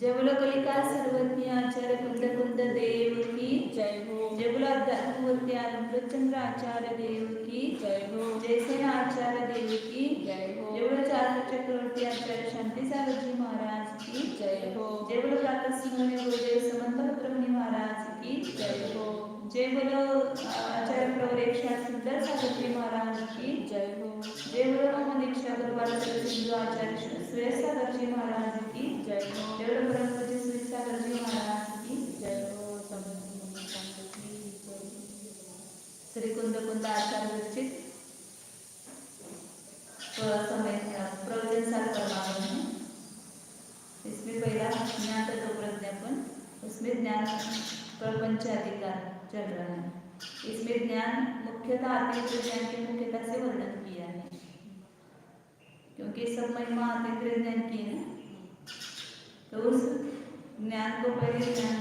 जय बोलो कलिका सर्वज्ञ आचार्य कुंद कुंद देव की जय हो। जय बोलो अद्भुत चंद्र आचार्य देव की जय हो। जय सेन आचार्य देव की जय हो। जय बोलो चार चक्रवर्ती आचार्य शांति सागर जी महाराज की जय हो। जय बोलो प्रातः सिंह गुरुदेव समंत प्रभु महाराज की जय हो। जय बोलो आचार्य प्रवर सुंदर सागर जी महाराज की जय हो। जय बोलो मोहन दीक्षा गुरुवार सिंधु आचार्य सुरेश सागर जी महाराज की जय हो। जय बोलो परम पूज्य सुरेश सागर जी महाराज की जय हो। श्री कुंद कुंद आचार्य विरचित समय प्रवचन सार परमागम है। इसमें पहला ज्ञान तत्व प्रज्ञापन, उसमें ज्ञान प्रपंच अधिकार चल रहा है। इसमें ज्ञान मुख्यतः अतीन्द्रिय ज्ञान की मुख्यता से वर्णन किया है, क्योंकि सब महिमा अतीन्द्रिय ज्ञान की है। तो उस ज्ञान को पहले ज्ञान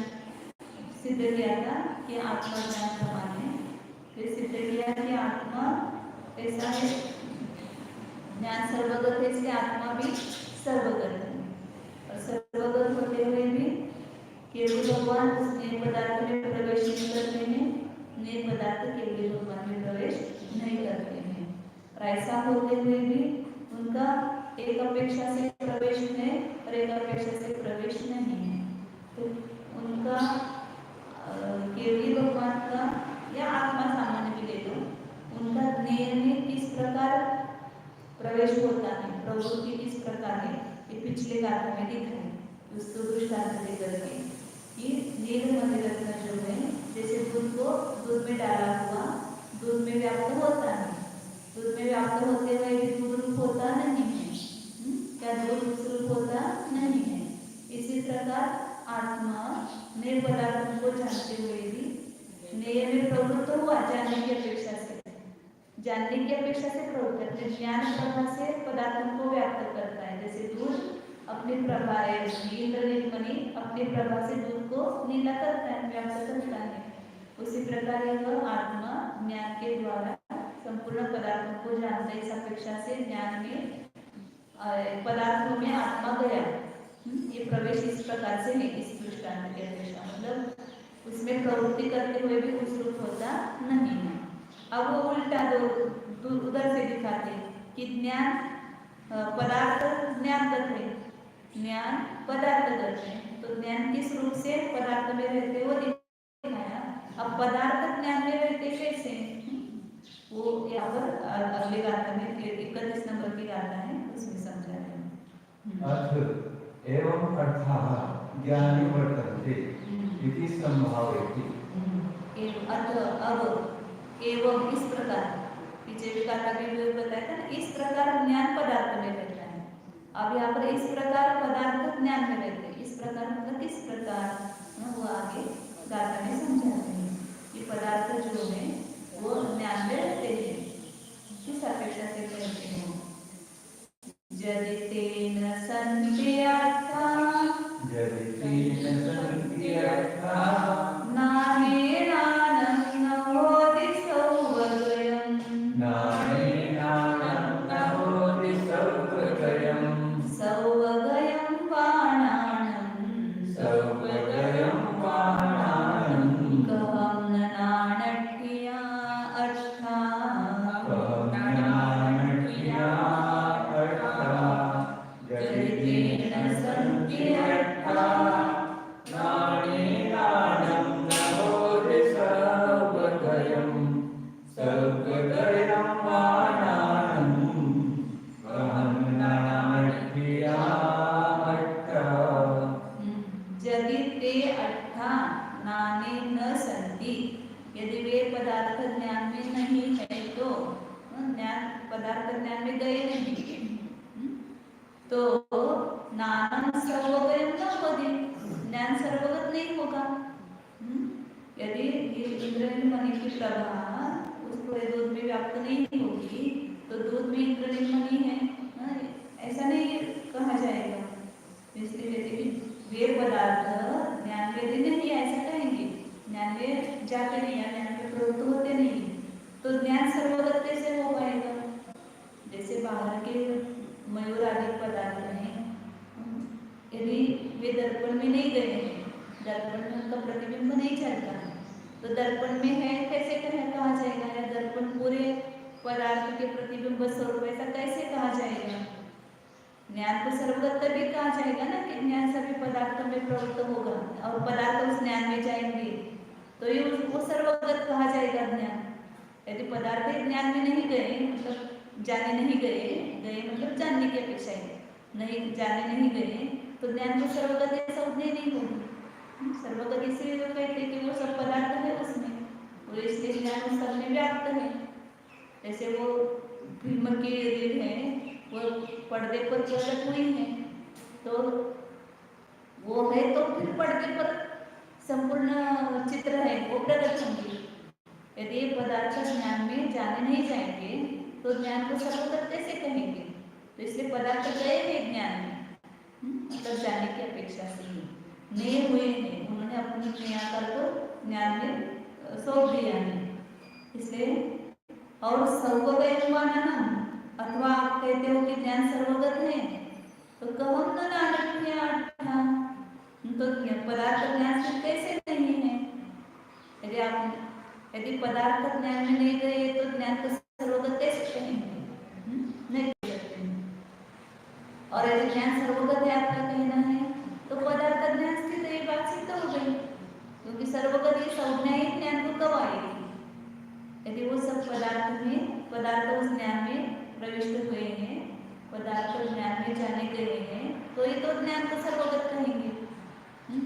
सिद्ध किया था कि आत्मा ज्ञान समान है। फिर सिद्ध किया कि आत्मा ऐसा है, ज्ञान सर्वगत है, इसलिए आत्मा भी सर्वगत है। और सर्वगत होते हुए भी केवल भगवान उस नए पदार्थ में प्रवेश नहीं करते हैं, नए पदार्थ केवल भगवान में प्रवेश नहीं करते हैं। और ऐसा होते हुए भी उनका एक अपेक्षा से प्रवेश है और एक अपेक्षा से प्रवेश नहीं है। तो उनका केवली भगवान का या आत्मा सामान्य भी ले लो, उनका ज्ञेय में किस प्रकार प्रवेश होता है, प्रवृत्ति किस प्रकार है, ये पिछले गाथा में दिखा है। उसको दृष्टांत देकर के कि नील मणिरत्न जो है, जैसे दूध को दूध में डाला हुआ दूध में व्याप्त होता है, दूध में व्याप्त होते हुए भी दूध रूप होता नहीं है, क्या दूध रूप होता नहीं है। इसी प्रकार आत्मा नए पदार्थों को जानते हुए भी नए में प्रवृत्त हुआ, जानने की अपेक्षा से, जानने की अपेक्षा से प्रवृत्त करते, ज्ञान प्रभा से पदार्थों को व्याप्त करता है। जैसे दूध अपनी प्रभा इंद्रनीलमणि अपनी प्रभा से दूध को नीला करता है, व्याप्त करता है। उसी प्रकार यह आत्मा ज्ञान के द्वारा संपूर्ण पदार्थों को जानता है। इस अपेक्षा से ज्ञान में पदार्थों में आत्मा गया, ये प्रवेश इस प्रकार से नहीं, इस दृष्टांत की अपेक्षा, मतलब उसमें प्रवृत्ति करते हुए भी उस रूप होता नहीं है। अब वो उल्टा दो उधर से दिखाते कि ज्ञान पदार्थ ज्ञानगत है, ज्ञान पदार्थगत है। तो ज्ञान किस रूप से पदार्थ में रहते वो दिखाया। अब पदार्थ ज्ञान में रहते कैसे, वो यहाँ पर अगले गाथा में 31 नंबर की गाथा है, उसमें समझा रहे हैं। एवं अर्थाः ज्ञानी वर्तन्ते इति संभावयति। अब एवं इस प्रकार, पीछे भी गाथा में बताया था ना, इस प्रकार ज्ञान पदार्थ में रहता है। अब यहाँ पर इस प्रकार पदार्थ ज्ञान में रहते हैं, इस प्रकार मतलब किस प्रकार, वो आगे गाथा में समझाते हैं। ये पदार्थ जो है वो ज्ञान में रहते हैं, किस अपेक्षा से कहते हैं। जदितेन संचयार्थाः, जदितेन ज्ञानठिया अट्ठा ज्ञानठिया अट्ठा जडितेन सन्ति अट्ठा ज्ञानेनानं नभोति सर्वगयं सर्वगयं मानानं ज्ञानठिया अट्ठा जडिते अट्ठा नाने न संति। यदि वे पदार्थ ज्ञान में नहीं है तो ज्ञान पदार्थ ज्ञान में गए नहीं तो नानम सर्वगयम न होगी, ज्ञान सर्वगत नहीं होगा। यदि इंद्रिय मणि की प्रभा उसको दूध में व्याप्त नहीं होगी तो दूध में इंद्रिय मणि है, ऐसा नहीं कहा जाएगा। इसलिए यदि वे पदार्थ ज्ञान में नहीं ऐसा कहेंगे, ज्ञान में जाते नहीं या ज्ञान में प्रवृत्त होते नहीं तो ज्ञान सर्वगत कैसे हो पाएगा। जैसे बाहर के मयूर आदि पदार्थ हैं, यदि वे दर्पण में नहीं गए हैं, दर्पण में उनका प्रतिबिंब नहीं चलता तो दर्पण में है कैसे कहा जाएगा, या दर्पण पूरे पदार्थ के प्रतिबिंब स्वरूप ऐसा कैसे कहा जाएगा। ज्ञान को सर्वगत तभी कहा जाएगा ना कि ज्ञान सभी पदार्थों में प्रवृत्त होगा और पदार्थ उस ज्ञान में जाएंगे तो ये उसको सर्वगत कहा जाएगा ज्ञान। यदि पदार्थ ज्ञान में नहीं गए मतलब जाने नहीं गए, मतलब जानने की अपेक्षा है, नहीं जाने नहीं गए तो ज्ञान को सर्वगत ऐसा उतने नहीं होगी। सर्वगत इसलिए जो कहते कि वो सब पदार्थ है उसमें, वो इसलिए ज्ञान उस सब में व्याप्त है। जैसे वो फिल्म की रील है वो पर्दे पर प्रकट हुई है तो वो है तो फिर पर्दे पर संपूर्ण चित्र है वो प्रकट होंगे। यदि ये पदार्थ ज्ञान में जाने नहीं जाएंगे तो ज्ञान को सर्वगत कैसे कहेंगे। तो इसलिए पदार्थ गए हैं ज्ञान में मतलब जाने की अपेक्षा से ही नए हुए हैं, उन्होंने अपनी क्रियाकार को ज्ञान में सौंप दिया है। इसलिए और सर्वगत माना अथवा आप कहते हो कि ज्ञान सर्वगत है तो कहम न नानठिया अट्ठा, तो पदार्थ ज्ञान से कैसे नहीं है। यदि पदार्थ ज्ञान में नहीं गए तो ज्ञान को सर्वगत कैसे कहेंगे, नहीं कह सकते। और यदि ज्ञान सर्वगत है आपका कहना है तो पदार्थ ज्ञान स्थित ये बात सिद्ध हो गई, क्योंकि सर्वगत ये संज्ञा ही ज्ञान को कब आएगी। यदि वो सब पदार्थ उस ज्ञान में प्रविष्ट हुए हैं, पदार्थ ज्ञान में जाने गए हैं तो ये तो ज्ञान को सर्वगत कहेंगे।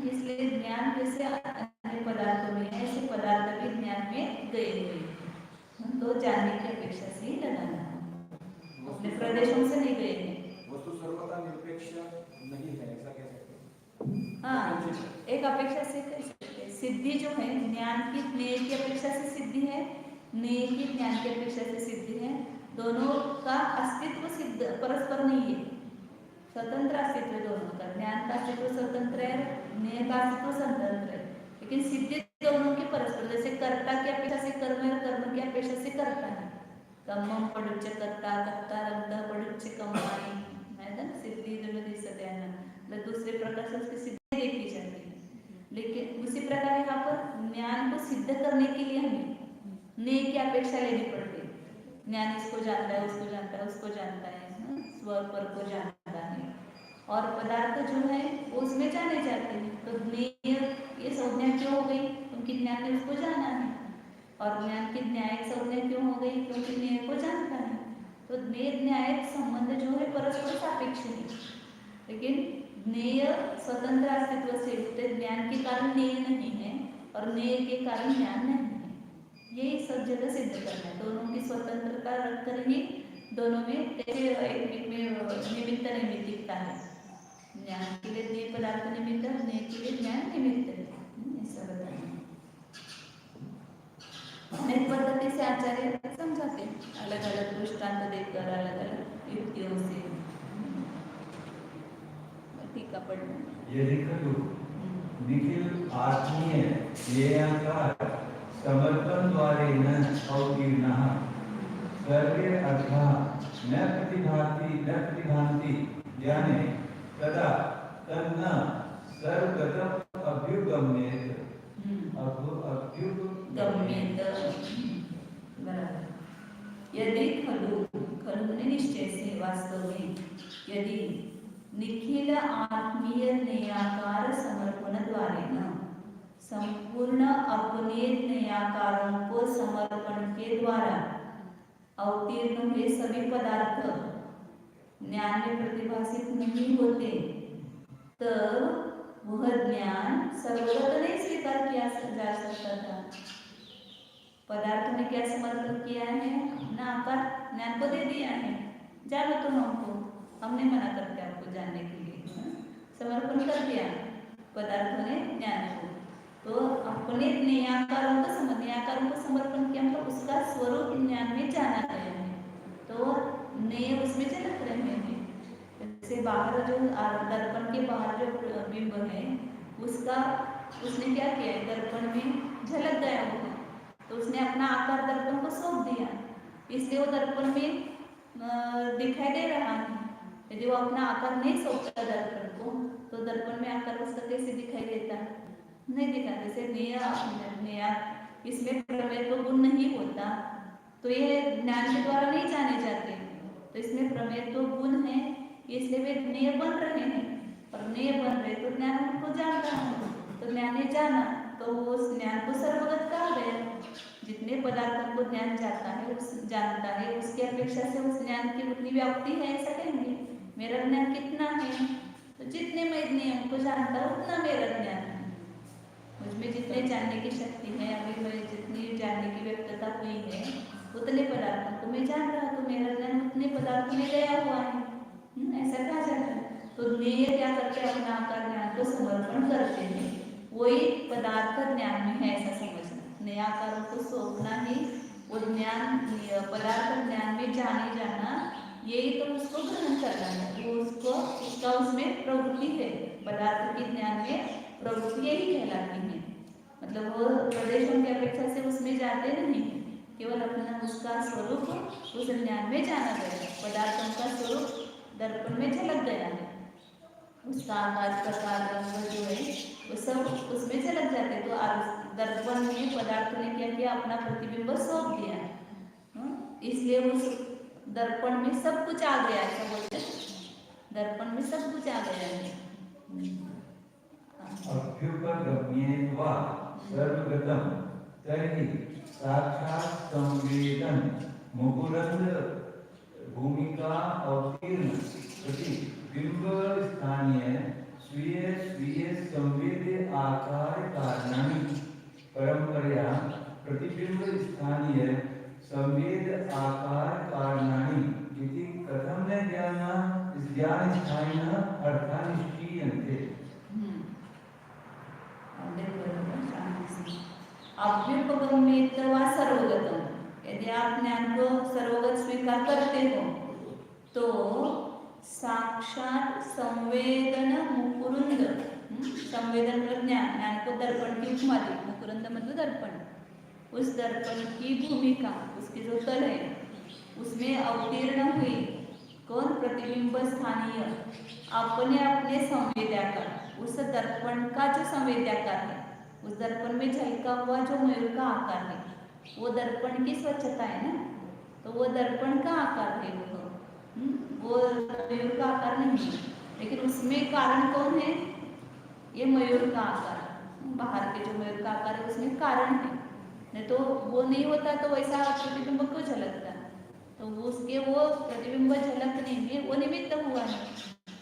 इसलिए ज्ञान जैसे अन्य पदार्थों में है ऐसे पदार्थ भी ज्ञान में गए हुए तो जानने की अपेक्षा से ही लगाना, अपने प्रदेशों से नहीं गए हैं। वस्तु सर्वथा निरपेक्ष नहीं है ऐसा कह सकते हैं। हाँ, एक अपेक्षा से कह सकते हैं। सिद्धि जो है ज्ञान की ज्ञेय की अपेक्षा से सिद्धि है, ज्ञेय की ज्ञान की अपेक्षा से सिद्धि है। दोनों का अस्तित्व सिद्ध परस्पर नहीं है, स्वतंत्र अस्तित्व दोनों का। ज्ञान का अस्तित्व स्वतंत्र है, ज्ञेय का अस्तित्व स्वतंत्र है, लेकिन सिद्धि दोनों की परस्पर। जैसे कर्ता की अपेक्षा से कर्म है, कर्म की अपेक्षा से कर्ता है। कर्मम पडुच्च कर्ता कर्ता रब्ध पडुच्च कर्माणि, है ना, सिद्धि दोनों दिसते हैं ना, दूसरे प्रकार से उसकी सिद्धि देखी जाती है। लेकिन उसी प्रकार यहाँ पर ज्ञान को सिद्ध करने के लिए हमें ज्ञेय की अपेक्षा लेनी पड़ती है। ज्ञान इसको जानता है, उसको जानता है, उसको जानता है, स्वर पर को जानता है, और पदार्थ जो है वो उसमें जाने जाते हैं। तो ज्ञेय ये संज्ञा क्यों हो गई, क्योंकि ज्ञान ने उसको जाना है। और ज्ञान की न्यायिक संज्ञा क्यों हो गई, क्योंकि ज्ञेय को जानता है। तो ज्ञेय न्यायिक संबंध जो है परस्पर सापेक्ष है, लेकिन ज्ञेय स्वतंत्र अस्तित्व से युक्त ज्ञान के कारण ज्ञेय नहीं है और ज्ञेय के कारण ज्ञान नहीं है। यही सब जगह सिद्ध करना है। दोनों की स्वतंत्रता रखकर ही दोनों में एक निमित्त नैमित्तिकता है। ज्ञान के लिए ज्ञेय पदार्थ निमित्त, ज्ञेय के लिए ज्ञान निमित्त है, ऐसा बताना। अनेक पद्धति से आचार्य समझाते हैं, अलग अलग दृष्टांत देकर, अलग अलग युक्तियों से। टीका पढ़ना यदि खलु निखिल आत्मीय ज्ञेयाकार समर्पण द्वारेण अवतीर्णः सर्वे अर्थाः न प्रतिभान्ति ज्ञाने तदा तन्न सर्वगतम् अभ्युगम्येत गम्येत बराबर। यदि खलु खलु ने निश्चय से वास्तव में यदि निखिल आत्मीय नेयाकार समर्पण द्वारे न संपूर्ण अपने नेयाकारों को समर्पण के द्वारा अवतीर्ण हुए सभी पदार्थ ज्ञान में प्रतिभाषित नहीं होते तब वह ज्ञान सर्वगत नहीं स्वीकार किया जा सकता था। पदार्थ ने क्या समर्पण किया है? अपना आकार ज्ञान को दे दिया है, जानो तो हमको, हमने मना करके आपको जानने के लिए समर्पण कर दिया पदार्थों ने ज्ञान को। तो अपने नेयाकारों को समर्पण किया, मतलब उसका स्वरूप ज्ञान में जाना गया है, तो नेय उसमें झलक रहे हैं। जैसे बाहर जो दर्पण के बाहर जो बिंब है उसका उसने क्या किया है? दर्पण में झलक गया वो, तो उसने अपना आकार दर्पण को सौंप दिया, इसलिए वो दर्पण में दिखाई दे रहा है। यदि वो अपना आकार नहीं सौंपता दर्पण को तो दर्पण में आकार उसका कैसे दिखाई देता? नहीं दिखा। जैसे नेया इसमें प्रमेय तो गुण नहीं होता, तो ये ज्ञान के द्वारा नहीं जाने जाते, तो इसमें प्रमेय तो गुण है, इसलिए वे नेय बन रहे हैं। और नेय बन रहे तो ज्ञान उनको जान रहा है, तो ज्ञान ने जाना तो वो उस ज्ञान को सर्वगत कहा गया। जितने पदार्थों को ज्ञान जाता है उस जानता है, उसकी अपेक्षा से उस ज्ञान की उतनी व्याप्ति है, ऐसा कहेंगे। मेरा ज्ञान कितना है? तो जितने मैं नियम को जानता हूँ उतना मेरा ज्ञान है। मुझमें जितने जानने की शक्ति है, अभी मैं जितनी जानने की व्यक्तता हुई है उतने पदार्थों को मैं जान रहा, तो मेरा ज्ञान उतने पदार्थों में गया हुआ है, ऐसा कहा जाता है। तो नेय क्या करते हैं? अपना आकार ज्ञान को समर्पण करते हैं, वही पदार्थ ज्ञान में है, ऐसा समझना। नेयाकारों को सौंपना ही वो ज्ञान, पदार्थ ज्ञान में जाने जाना, यही तो उसको ग्रहण करना है, वो उसको उसका उसमें प्रवृत्ति है, पदार्थ के ज्ञान में प्रवृत्ति यही कहलाती है। मतलब वो प्रदेशों की अपेक्षा से उसमें जाते नहीं, केवल अपना उसका स्वरूप उस ज्ञान में जाना गया, पदार्थों का स्वरूप दर्पण में झलक गया है, उसका आकार प्रकार रंग जो है वो सब उसमें झलक जाते। तो दर्पण में पदार्थों ने क्या किया? अपना प्रतिबिंब सौंप दिया, इसलिए उस दर्पण में सब कुछ आ गया, ऐसा बोलते हैं, दर्पण में सब कुछ आ गया है। अभ्युपगम्येत्वा सर्वगतं तर्हि साक्षात् संवेदन मुकुरंद भूमिका अवतीर्ण प्रतिबिंब स्थानीय स्वीय स्वीय संवेद्य आकार कारणानि परंपरया प्रतिबिंब स्थानीय संवेद आकार कारणानि इति कथं न ज्ञान स्थायिनः अर्थाः निश्चीयन्ते। अभ्युपगम्येत्वा सर्वगतम्, यदि आप ज्ञान को सर्वगत स्वीकार करते हो तो साक्षात संवेदन मुकुरुंद, संवेदन मतलब ज्ञान को दर्पण की उपमा दी, मुकुरुंद मतलब दर्पण, उस दर्पण की भूमिका, उसकी जो तल है उसमें अवतीर्ण हुई कौन? प्रतिबिंब स्थानीय, अपने अपने संवेद्याकार, उस दर्पण का जो संवेद्याकार है, उस दर्पण में झलका हुआ जो मयूर का आकार है, वो दर्पण की स्वच्छता है ना, तो वो दर्पण का आकार है, वो मयूर का आकार नहीं है, लेकिन उसमें कारण कौन है? ये मयूर का आकार, बाहर के जो मयूर का आकार है उसमें कारण है, नहीं तो वो नहीं होता तो वैसा प्रतिबिंब क्यों झलकता? तो उसके वो प्रतिबिंब झलक नहीं है, वो निमित्त हुआ है।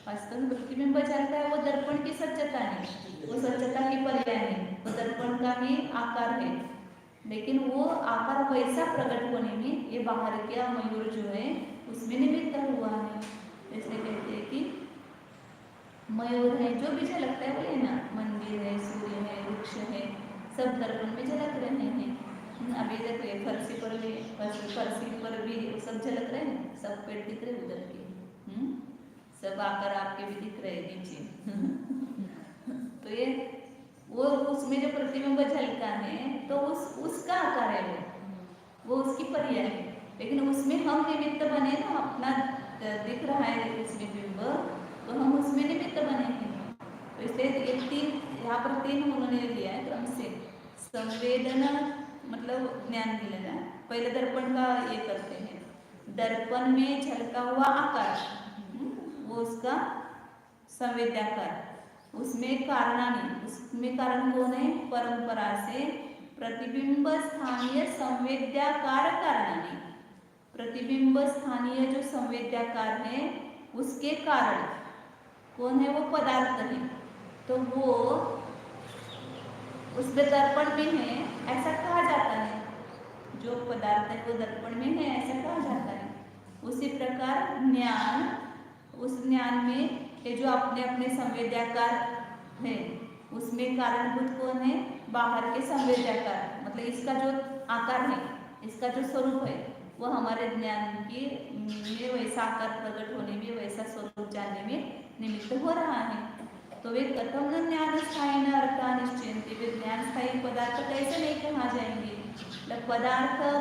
वास्तव में प्रतिबिंब झलका है वो दर्पण की स्वच्छता है, वो स्वच्छता की पर्याय है, वो दर्पण का ही आकार है, लेकिन वो आकार वैसा प्रकट होने में ये बाहर का मयूर जो है उसमें निमित्त हुआ है। इसलिए कहते हैं कि मयूर है, जो भी झलकता है वो है ना, मंदिर है, सूर्य है, वृक्ष है, सब दर्पण में झलक रहे हैं। अभी देखो फर्शी पर भी सब झलक रहे हैं, सब पेड़ दिख रहे उधर के, सब आकार आपके भी दिख रहे नीचे। तो ये वो उसमें जो प्रतिबिंब झलका है तो उसका आकार है, वो उसकी पर्याय है, लेकिन उसमें हम निमित्त बने ना, अपना दिख रहा है उसमें बिंब, तो हम उसमें निमित्त बने हैं। तो इसलिए ये तीन यहाँ पर तीन उन्होंने लिया है क्रम से, संवेदन मतलब ज्ञान मिलेगा। पहले दर्पण का ये करते हैं, दर्पण में झलका हुआ आकार, वो उसका संवेद्याकार, उसमें कारणानी, उसमें कारण कौन है? परंपरा से प्रतिबिंब स्थानीय संवेद्याकार कारणानी, प्रतिबिंब स्थानीय जो संवेद्याकार है उसके कारण कौन है? वो पदार्थ है। तो वो उसमें दर्पण में है ऐसा कहा जाता है, जो पदार्थ है वो दर्पण में है ऐसा कहा जाता है। उसी प्रकार ज्ञान, उस ज्ञान में ये जो अपने अपने संवेद्याकार है उसमें कारणभूत कौन है? बाहर के संवेद्याकार, मतलब इसका जो आकार है, इसका जो स्वरूप है वो हमारे ज्ञान की में वैसा आकार प्रकट होने में, वैसा स्वरूप जानने में निमित्त हो रहा है। तो वे कथम न ज्ञान स्थायी न अर्था निश्चयन्ति, वे ज्ञान स्थायी पदार्थ कैसे नहीं कहा जाएंगे? मतलब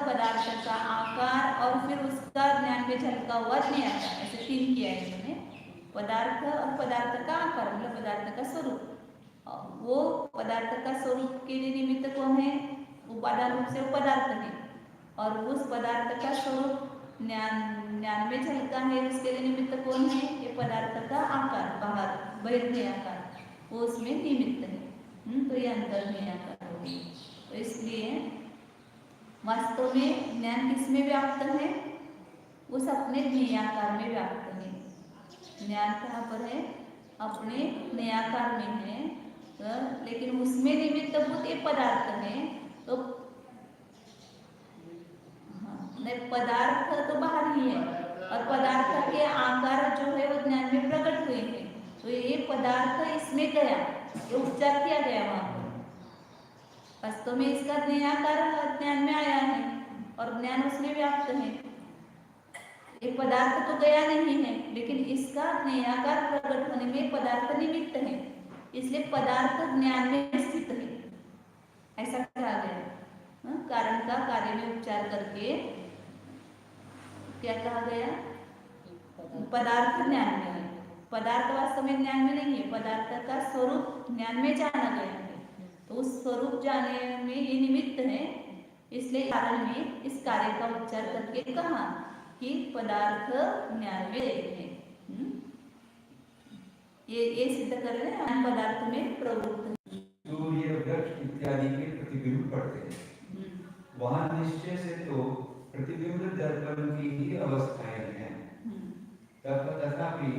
पदार्थ का आकार और फिर उसका ज्ञान में झलका हुआ ज्ञान, ऐसे तीन किया है इन्होंने, पदार्थ और पदार्थ का आकार मतलब पदार्थ का स्वरूप। वो पदार्थ का स्वरूप के लिए निमित्त कौन है? उपादान रूप से वो पदार्थ है, और उस पदार्थ का स्वरूप ज्ञान में झलका है, उसके लिए निमित्त कौन है? ये पदार्थ का आकार, बाहर बहिर्ज्ञ आकार, वो उसमें निमित्त है। तो ये अंतर्ज्ञ आकार हो गया। तो इसलिए वास्तव में ज्ञान किसमें व्याप्त है? उस अपने ज्ञेयाकार में व्याप्त है। ज्ञान कहाँ पर है? अपने ज्ञेयाकार में है, लेकिन उसमें निमित्त भूत ये पदार्थ है। तो पदार्थ तो बाहर ही है, और पदार्थ के आकार जो है वो ज्ञान में प्रकट हुए हैं। तो ये पदार्थ इसमें गया, ये उपचार किया गया वहां पर। वास्तव में इसका ज्ञेयाकार ज्ञान में आया है और ज्ञान उसमें व्याप्त है। ये पदार्थ तो गया नहीं है, लेकिन इसका ज्ञेयाकार प्रकट होने में पदार्थ निमित्त है, इसलिए पदार्थ ज्ञान में स्थित है, ऐसा कहा गया। कारण का कार्य में उपचार करके क्या कहा गया? पदार्थ ज्ञान में है, पदार्थ वास्तव में ज्ञान में नहीं है, पदार्थ का स्वरूप ज्ञान में जाना गया है। तो उस स्वरूप जाने में ये निमित्त है, इसलिए कारण में इस कार्य का उपचार करके कहा कि पदार्थ ज्ञान में है। ये सिद्ध कर रहे हैं पदार्थ में प्रवृत्त सूर्य, वृक्ष इत्यादि के प्रतिबिंब पड़ते हैं। वहां निश्चय से तो प्रतिबिंब दर्पण की ही अवस्थाएं हैं। तथापि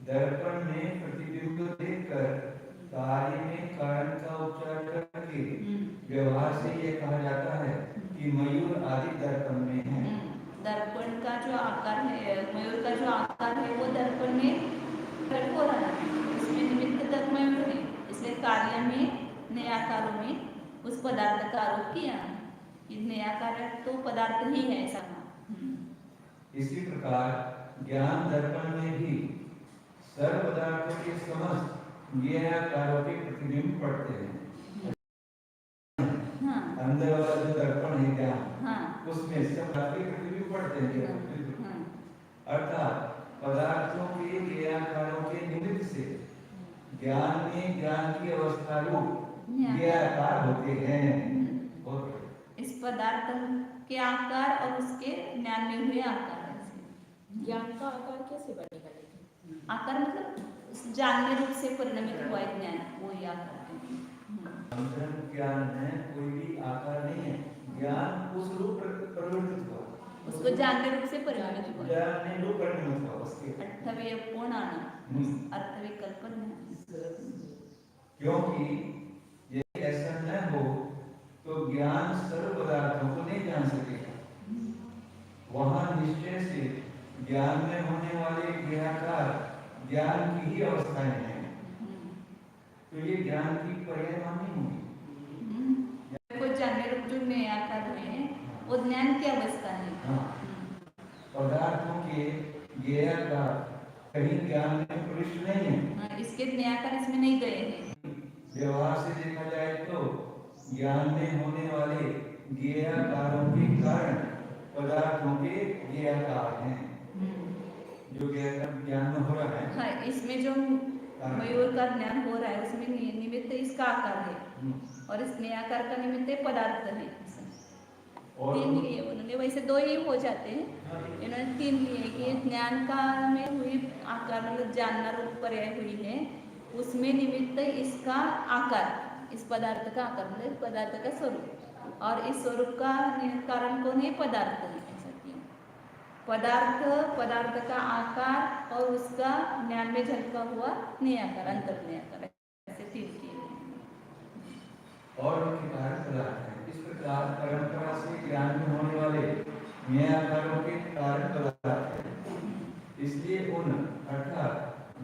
दर्पण में प्रतिबिंब देखकर कार्य में कारण का उपचार करके व्यवहार से यह कहा जाता है कि मयूर आदि दर्पण में है। दर्पण का जो आकार है, मयूर का जो आकार है वो दर्पण में प्रकट हो रहा है, इसमें निमित्त तक मयूर है, इसलिए कार्य में नए आकारों में उस पदार्थ का आरोप किया कि नए आकार तो पदार्थ ही है ऐसा। इसी प्रकार ज्ञान दर्पण में भी सर्व पदार्थों के समस्त ज्ञेयाकारों के प्रतिबिंब पड़ते हैं। अंदर वाला जो दर्पण है ज्ञान, उसमें सब के प्रतिबिंब पड़ते हैं। अर्थात पदार्थों के ज्ञेयाकारों के निमित्त से ज्ञान में ज्ञान की अवस्था रूप ज्ञेयाकार होते हैं। इस पदार्थ के आकार और उसके ज्ञान में हुए आकार, ज्ञान का आकार कैसे बनेगा? आकार मतलब जानने रूप से परिणमित हुआ ज्ञान, वो ही आकार है। ज्ञान है, कोई भी आकार नहीं है, ज्ञान उस रूप परिवर्तित हुआ, उसको जानने रूप से परिणमित हुआ, जानने रूप परिणमित हुआ उसके अर्थवे पूर्णाना अर्थविकल्पन। क्योंकि यदि ऐसा न हो तो ज्ञान सर्व पदार्थों को नहीं जान सकेगा। वहां निश्चय से ज्ञान में होने वाले ज्ञेयाकार ज्ञान की ही अवस्थाएं हैं, तो ये ज्ञान की पर्याय नहीं होंगी। कोई जानने रूप जो ज्ञेयाकार है वो ज्ञान की अवस्था है। पदार्थों के ज्ञेयाकार कहीं ज्ञान में प्रविष्ट नहीं है, इसके ज्ञेयाकार इसमें नहीं गए हैं। व्यवहार से देखा जाए तो ज्ञान में होने वाले ज्ञेयाकारों के कारण पदार्थों के ज्ञेयाकार हैं, जो ज्ञान में हो रहा है। हाँ, इसमें जो मयूर का ज्ञान हो रहा है उसमें निमित्त इसका आकार है, और इस ज्ञेयाकार का निमित्त पदार्थ है। और 3 लिए उन्होंने, वैसे 2 ही हो जाते हैं, इन्होंने 3 लिए कि ज्ञान का में हुई आकार मतलब जानना रूप पर्याय हुई है, उसमें निमित्त इसका आकार, इस पदार्थ का आकार मतलब इस पदार्थ का स्वरूप, और इस स्वरूप का कारण कौन है? पदार्थ है। ऐसा किया पदार्थ का आकार और उसका ज्ञान में झलका हुआ नियाकार, अंतर नियाकार, ऐसे 3 किए। और उनके कारण पदार्थ है। इस प्रकार परंपरा से ज्ञान में होने वाले न्यायाकारों के कारण पदार्थ है। इसलिए उन अर्थात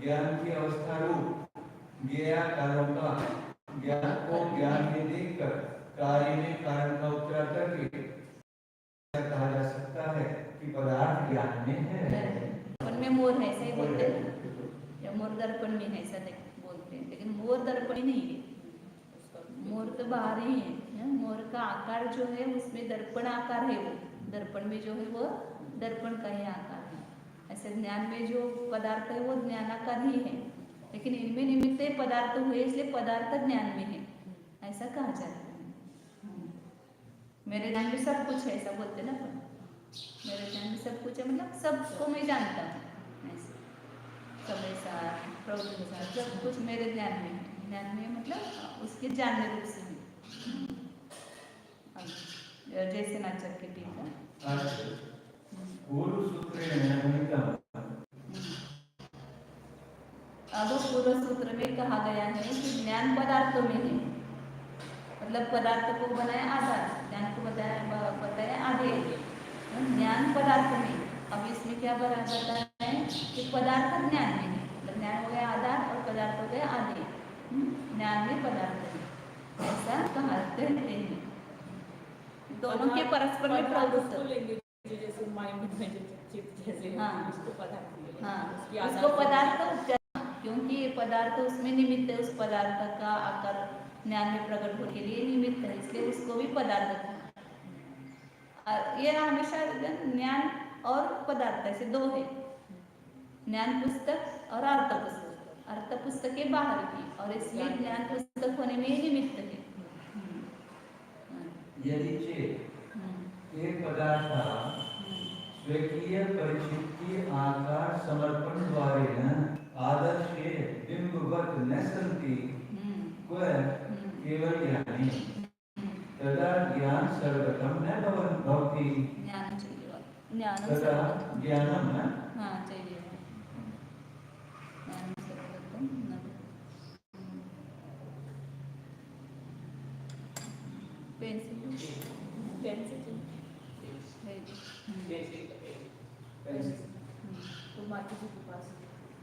ज्ञान की अवस्था रूप ज्ञेयाकारों का ज्ञान को ज्ञान में देखकर कार्य में कारण का उपचार करके कहा जा सकता है कि पदार्थ ज्ञान में है। उनमें मोर है, ऐसा ही बोलते हैं, या मोर दर्पण में है, ऐसा बोलते हैं, लेकिन मोर दर्पण ही नहीं है, मोर तो बाहर ही है। मोर का आकार जो है उसमें दर्पण आकार है, वो दर्पण में जो है वो दर्पण का ही आकार है। ऐसे ज्ञान में जो पदार्थ है वो ज्ञानाकार ही है, लेकिन इनमें निमित्त पदार्थ हुए इसलिए पदार्थ ज्ञान में है, ऐसा कहा जाता है। मेरे ज्ञान में सब कुछ है, ऐसा बोलते ना, मेरे ज्ञान में सब कुछ है मतलब सबको मैं जानता हूँ, ऐसे समय साथ प्रवृत्ति के साथ सब कुछ मेरे ज्ञान में है। ज्ञान में मतलब उसके जानने रूप से है। जैसे नाचर के टीका पूर्व सूत्र अब पूर्व सूत्र में कहा गया है कि ज्ञान पदार्थों में है, मतलब पदार्थ को बनाया आधार, ज्ञान को बताया आधे, ज्ञान पदार्थ में। अब इसमें क्या बताया है कि पदार्थ ज्ञान में है, मतलब ज्ञान हो गया आधार और पदार्थ हो गया आधे, ज्ञान में पदार्थ में, ऐसा कहते हैं। दोनों के परस्पर में प्रवृत्त, जैसे माइंड में चित्त जैसे, हाँ उसको पदार्थ, हाँ उसकी उसको आधार- पदार्थ, क्योंकि ये पदार्थ उसमें निमित्त है, उस पदार्थ का आकार ज्ञान में प्रकट होने के लिए निमित्त है, इसलिए उसको भी पदार्थ कहा। ये हमेशा ज्ञान और पदार्थ ऐसे 2 है, ज्ञान पुस्तक और अर्थ पुस्तक। अर्थ पुस्तक के बाहर की, और इसलिए ज्ञान पुस्तक होने में निमित्त है। यदि चेत एक पदार्थ स्वकीय परिचिति आकार समर्पण द्वारेण आदर्शे बिंबवत् न सन्ति क्व केवल ज्ञानी तदा ज्ञान सर्वगतं न भवति। ज्ञान चाहिए, ज्ञान तदा ज्ञानम न, हाँ चाहिए, ज्ञान सर्वगतं न तो माता जी के पास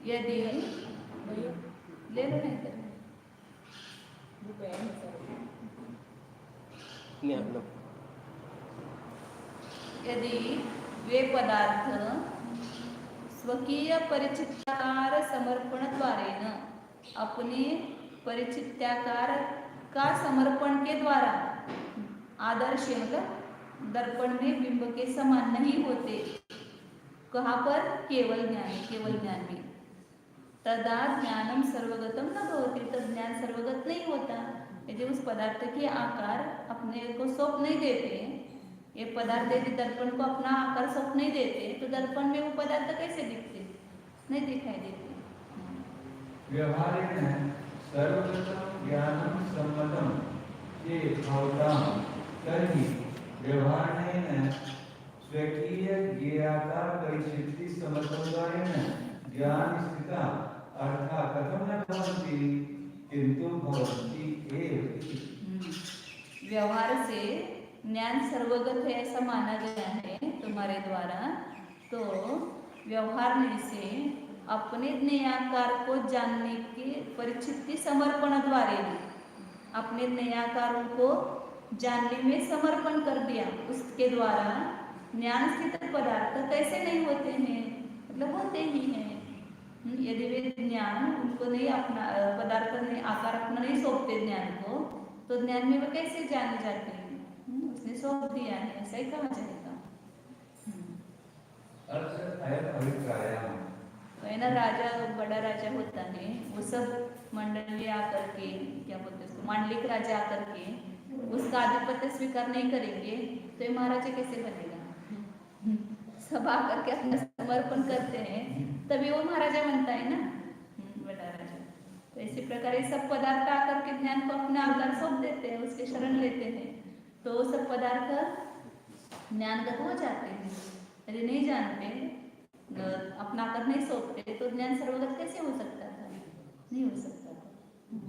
यदि भैया ले लो नहीं कर वो पेन है सर, यदि वे पदार्थ स्वकीय परिचित्याकार समर्पण द्वारेण, अपने परिचित्याकार का समर्पण के द्वारा, आदर्श मतलब दर्पण में बिंब के समान नहीं होते, कहाँ पर? केवल ज्ञान, केवल ज्ञान में। तदा ज्ञानम सर्वगतम न भवति, तब ज्ञान सर्वगत नहीं होता। यदि उस पदार्थ के आकार अपने को सौंप नहीं देते, ये पदार्थ यदि दर्पण को अपना आकार सौंप नहीं देते, तो दर्पण में वो पदार्थ कैसे दिखते? नहीं दिखाई देते। व्यवहारेण सर्वगतं ज्ञानं सम्मतं चेत् भवतां तर्हि व्यवहारेण स्वकीय ज्ञेयाकार परिचिति समर्थनद्वारेण ज्ञान स्थिता अर्था कथं न भवन्ति किन्तु भवन्ति एव। व्यवहार से ज्ञान सर्वगत है ऐसा माना गया है तुम्हारे द्वारा, तो व्यवहार में से अपने ज्ञेयाकार को जानने की परिचिति समर्पण द्वारे, अपने ज्ञेयाकारों को जानने में समर्पण कर दिया, उसके द्वारा ज्ञान स्थित पदार्थ कैसे नहीं होते हैं? मतलब होते ही हैं। यदि वे ज्ञान उनको नहीं अपना पदार्थ ने आकार अपना नहीं सौंपते ज्ञान को, तो ज्ञान में वो कैसे जाने जाते हैं? उसने सौंप दिया है, ऐसा ही कहा जाएगा। तो है ना, राजा बड़ा राजा होता है, वो सब मंडली आकर के, क्या बोलते हैं उसको, मांडलिक राजा आकर के उसका आधिपत्य स्वीकार नहीं करेंगे, तो ये महाराज कैसे बनेगा? सब आकर के अपना समर्पण करते हैं तभी वो महाराजा बनता है ना, बड़ा राजा। तो इसी प्रकार ये सब पदार्थ आकर के ज्ञान को अपने आकार सौंप देते हैं, उसके शरण लेते हैं, तो वो सब पदार्थ ज्ञानगत हो जाते हैं। यदि नहीं जानते, अपना आकर नहीं सौंपते, तो ज्ञान सर्वगत कैसे हो सकता था? नहीं हो सकता था।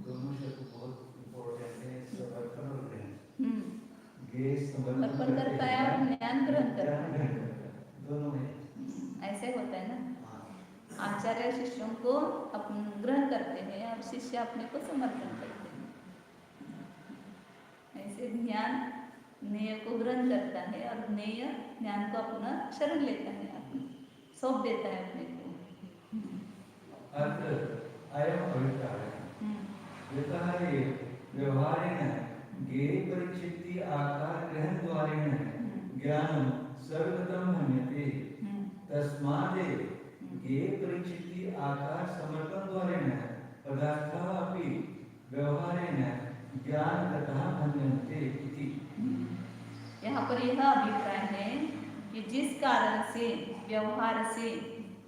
दोनों शब्द बहुत इम्पोर्टेंट है, समर्पण और ग्रहण। समर्पण करता है और ज्ञान ग्रहण करता है, दोनों में ऐसे होता है ना। आचार्य शिष्यों को अपन ग्रहण करते हैं और शिष्य अपने को समर्पण करते हैं। ऐसे ज्ञान ज्ञेय को ग्रहण करता है और ज्ञेय ज्ञान को अपना शरण लेता है, सौंप देता है अपने को। अयम अभिप्राय यतः व्यवहारेण ज्ञेय परिचित्ति आकार ग्रहण द्वारेण ज्ञानं सर्वगतं मन्यते, तस्मादेव ज्ञेय परिचित्ति आकार समर्पण द्वारेण पदार्थः अपि व्यवहारेण ज्ञानगतः मन्यन्ते इति। यहाँ पर यह अभिप्राय है कि जिस कारण से व्यवहार से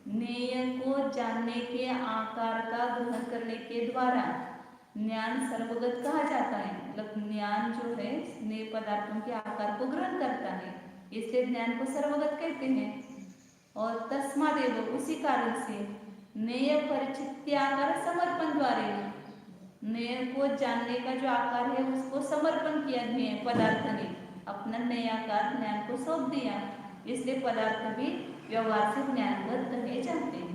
ज्ञेय को जानने के आकार का ग्रहण करने के द्वारा ज्ञान सर्वगत कहा जाता है। मतलब ज्ञान जो है ज्ञेय पदार्थों के आकार को ग्रहण करता है, इसलिए ज्ञान को सर्वगत कहते हैं। और तस्मादेव उसी कारण से ज्ञेय परिचित्ति आकार समर्पण द्वारा ज्ञेय को जानने का जो आकार है उसको समर्पण किया ज्ञेय पदार्थ ने, अपना नया आकार ज्ञान को सौंप दिया, इसलिए पदार्थ भी व्यवहार से ज्ञानगत कहे जाते हैं।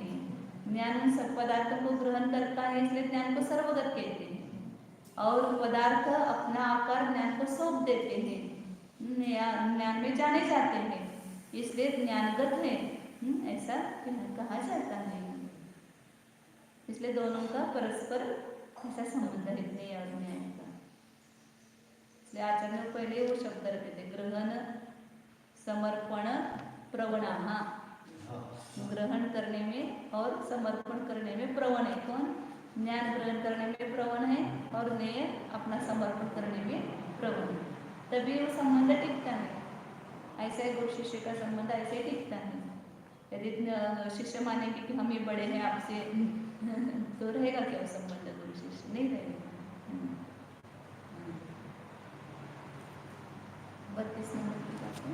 ज्ञान उन सब पदार्थों को ग्रहण करता है, इसलिए ज्ञान को सर्वगत कहते हैं। और पदार्थ अपना आकार ज्ञान को सौंप देते हैं, ज्ञान में जाने जाते हैं, इसलिए ज्ञानगत है, ऐसा कहा जाता है। इसलिए दोनों का परस्पर ऐसा संबंध है, ज्ञेय और ज्ञान का। इसलिए आचार्य पहले वो शब्द रखे थे, ग्रहण समर्पण प्रवणाः। ग्रहण करने में और समर्पण करने में प्रवण है कौन? ज्ञान ग्रहण करने में प्रवण है और ज्ञेय अपना समर्पण करने में प्रवण है, तभी वो संबंध टिकता है। ऐसा है गुरु शिष्य का संबंध ऐसे टिकता है। यदि शिष्य मानेंगे कि हम ये बड़े हैं आपसे, तो रहेगा क्या संबंध? गुरु शिष्य नहीं रहेगा। 32 नंबर की बात है,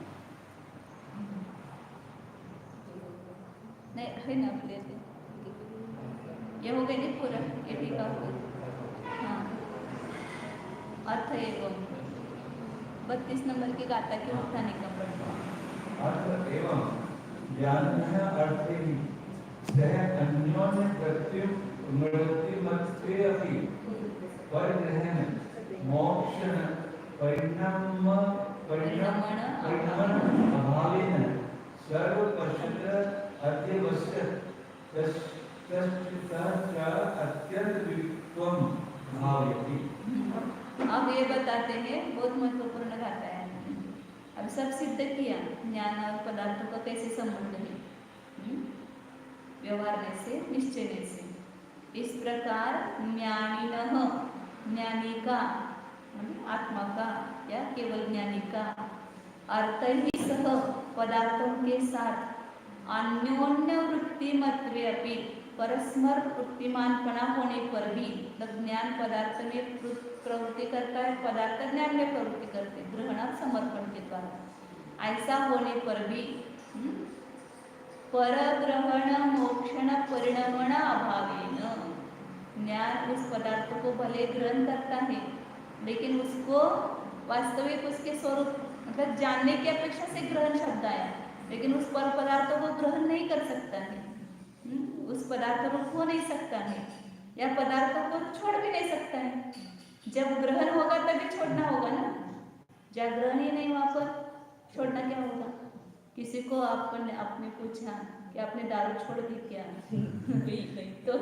नहीं है ना अपने से ये हो गई पूरा, ये भी का हो गया। हाँ, अर्थ एवं 32 नंबर की गाथा की उठाने का पड़ता। अर्थ एवं ज्ञानः अर्थे हि सह अन्योन्य प्रत्युमृत्युमत्वे अपि परिग्रहण मोक्षण परिणमन अभावेन सर्वपश्यत अध्यवस्य अत्यंत वित्वम भावयति। अब ये बताते हैं, बहुत महत्वपूर्ण गाथा है। अब सब सिद्ध किया ज्ञान और पदार्थों का कैसे संबंध है, व्यवहार से, निश्चय से। इस प्रकार ज्ञानिनः, ज्ञानी का, आत्मा का या केवल ज्ञानी का, अर्थ ही सह पदार्थों के साथ अन्योन्य वृत्ति मत्वे अपि परस्पर वृत्तिमानपना होने पर भी, ज्ञान पदार्थ में प्रवृत्ति करता है, पदार्थ ज्ञान में प्रवृत्ति करते, ग्रहण समर्पण के द्वारा। ऐसा होने पर भी परग्रहण मोक्षण परिणमन अभावेन, ज्ञान उस पदार्थ को भले ग्रहण करता है, लेकिन उसको वास्तविक उसके स्वरूप, मतलब जानने की अपेक्षा से ग्रहण शब्द आया, लेकिन उस पर पदार्थों को ग्रहण नहीं कर सकता है, उस पदार्थ को खो नहीं सकता है, या पदार्थों को छोड़ भी नहीं सकता है। जब ग्रहण होगा तभी छोड़ना होगा ना, जब ग्रहण ही नहीं वहां पर छोड़ना क्या होगा? किसी को आपने पूछा कि आपने दारू छोड़ दी क्या? तो